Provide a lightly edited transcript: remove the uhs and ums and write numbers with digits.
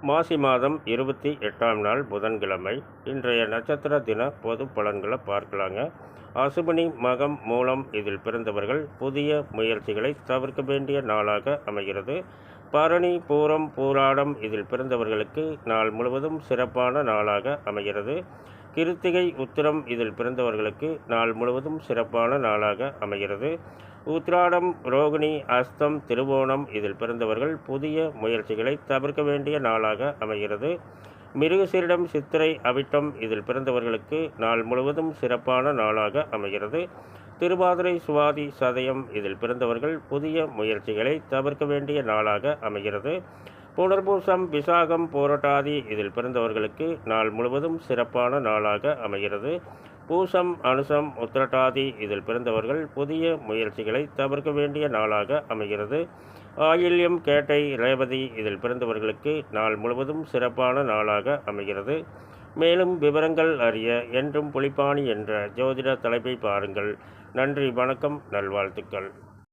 மாசி மாதம் 28ஆம் நாள் புதன்கிழமை. இன்றைய நட்சத்திர தின பொது பலன்களை பார்க்கலாங்க. அசுபனி, மகம், மூலம் இதில் பிறந்தவர்கள் புதிய முயற்சிகளை தவிர்க்க வேண்டிய நாளாக அமைகிறது. பரணி, பூரம், பூராடம் இதில் பிறந்தவர்களுக்கு நாள் முழுவதும் சிறப்பான நாளாக அமைகிறது. கிருத்திகை, உத்திரம் இதில் பிறந்தவர்களுக்கு நாள் முழுவதும் சிறப்பான நாளாக அமைகிறது. உத்திராடம், ரோகிணி, அஸ்தம், திருவோணம் இதில் பிறந்தவர்கள் புதிய முயற்சிகளை தவிர்க்க வேண்டிய நாளாக அமைகிறது. மிருகசீரிடம், சித்திரை, அவிட்டம் இதில் பிறந்தவர்களுக்கு நாள் முழுவதும் சிறப்பான நாளாக அமைகிறது. திருவாதிரை, சுவாதி, சதயம் இதில் பிறந்தவர்கள் புதிய முயற்சிகளை தவிர்க்க வேண்டிய நாளாக அமைகிறது. புனர்பூசம், விசாகம், போராட்டாதி இதில் பிறந்தவர்களுக்கு நாள் முழுவதும் சிறப்பான நாளாக அமைகிறது. பூசம், அனுசம், உத்திரட்டாதி இதில் பிறந்தவர்கள் புதிய முயற்சிகளை தவிர்க்க வேண்டிய நாளாக அமைகிறது. ஆயில்யம், கேட்டை, ரேவதி இதில் பிறந்தவர்களுக்கு நாள் முழுவதும் சிறப்பான நாளாக அமைகிறது. மேலும் விவரங்கள் அறிய என்றும் புலிப்பாணி என்ற ஜோதிட தலைப்பை பாருங்கள். நன்றி, வணக்கம், நல்வாழ்த்துக்கள்.